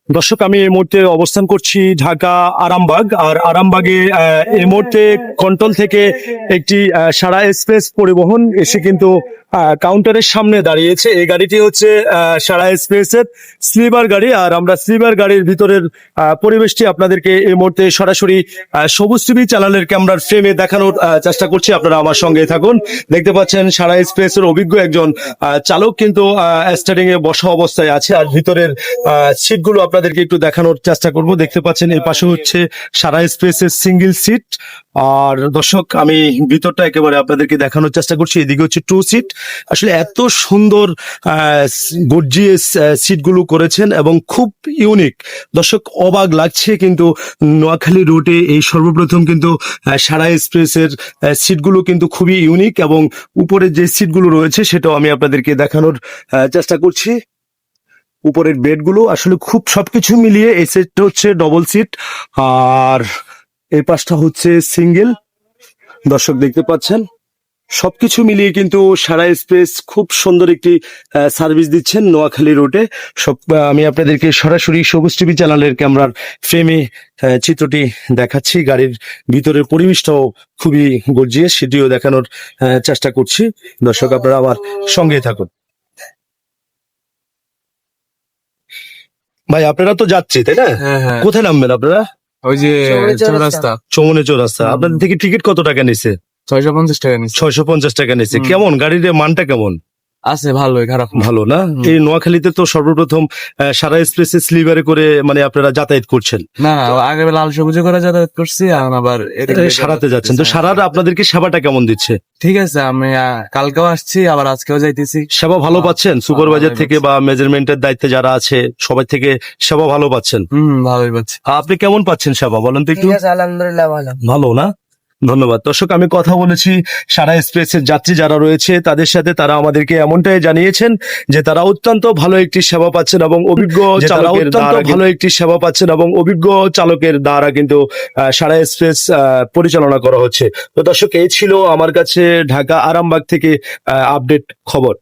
দর্শক, আমি এই মুহূর্তে অবস্থান করছি ঢাকা আরামবাগ। আর আরামবাগে এই মুহূর্তে কন্ট্রোল থেকে একটি সারা এক্সপ্রেস পরিবহন এসে কিন্তু কাউন্টারের সামনে দাঁড়িয়েছে। এই গাড়িটি হচ্ছে সারা এক্সপ্রেসের স্লিপার গাড়ি। আর আমরা স্লিপার গাড়ির ভিতরের পরিবেশটি আপনাদেরকে এই মুহূর্তে সরাসরি সবুজ টিভি চ্যানেলের ক্যামেরার ফ্রেমে দেখানোর চেষ্টা করছি। আপনারা আমার সঙ্গে থাকুন। দেখতে পাচ্ছেন সারা এক্সপ্রেসের অভিজ্ঞ একজন চালক কিন্তু স্টারিং এ বসা অবস্থায় আছে। আর ভিতরের সিটগুলো আপনাদেরকে একটু দেখানোর চেষ্টা করব। দেখতে পাচ্ছেন এই পাশে হচ্ছে সারা এক্সপ্রেসের সিঙ্গেল সিট। আর দর্শক, আমি ভিতরটা একেবারে আপনাদেরকে দেখানোর চেষ্টা করছি। এদিকে হচ্ছে 2 সিট। আসলে এত সুন্দর গর্জিয়াস সিটগুলো করেছেন এবং খুব ইউনিক। দর্শক, অবাক লাগছে কিন্তু নোয়াখালী রোডে এই সর্বপ্রথম কিন্তু সারা এক্সপ্রেসের সিটগুলো কিন্তু খুবই ইউনিক এবং উপরে যে সিটগুলো রয়েছে সেটাও আমি আপনাদেরকে দেখানোর চেষ্টা করছি। উপরের বেডগুলো আসলে খুব সবকিছু মিলিয়ে এই সেটটা হচ্ছে ডবল সিট আর এই পাশটা হচ্ছে সিঙ্গেল। দর্শক দেখতে পাচ্ছেন সবকিছু মিলিয়ে কিন্তু সারা এক্সপ্রেস খুব সুন্দর একটি সার্ভিস দিচ্ছেন নোয়াখালী রোডে। আমি আপনাদেরকে সরাসরি সবুজ টিভি চ্যানেলের ক্যামেরার ফ্রেমে চিত্রটি দেখাচ্ছি। গাড়ির ভিতরের পরিবেশটাও খুবই গর্জিয়াস, সেটিও দেখানোর চেষ্টা করছি। দর্শক, আপনারা আমার সঙ্গে থাকুন। ভাই, আপনারা তো যাচ্ছি তাই না? হ্যাঁ হ্যাঁ, কোথায় নামবেন আপনারা? ওই যে চৌরাস্তা। চৌমনে চৌরাস্তা। আপনাদের থেকে টিকিট কত টাকা নিছে? 650 টাকা নিচ্ছে। 650 টাকা নিছে। কেমন গাড়ির মানটা কেমন? আছে ভালোই, খারাপ না। ভালো না? এই নোয়াখালীতে তো সর্বপ্রথম সারা এক্সপ্রেসে স্লিপারে করে মানে আপনারা যাতায়াত করছেন। না না, আগে লাল সবুজে করে যাতায়াত করছি, এখন আবার সারাতে যাচ্ছেন তো সারার আপনাদেরকে সেবাটা কেমন দিচ্ছে? ঠিক আছে, আমি কালকেও আসছি, আবার আজকেও যাইতেছি। সেবা ভালো পাচ্ছেন? সুপারভাইজার থেকে বা মেজারমেন্টের দায়িত্বে যারা আছে সবাই থেকে সেবা ভালো পাচ্ছেন? ভালোই পাচ্ছি। আপনি কেমন পাচ্ছেন সেবা বলেন তো একটু? আলহামদুলিল্লাহ ভালো। ভালো না? ধন্যবাদ। দর্শক, আমি কথা বলেছি সারা এক্সপ্রেসের যাত্রী যারা রয়েছে তাদের সাথে। তারা আমাদেরকে এমনটাই জানিয়েছেন যে তারা অত্যন্ত ভালো একটি সেবা পাচ্ছেন এবং অভিজ্ঞ চালকের দ্বারা কিন্তু সারা এক্সপ্রেস পরিচালনা করা হচ্ছে। তো দর্শক, এই ছিল আমার কাছে ঢাকা আরামবাগ থেকে আপডেট খবর।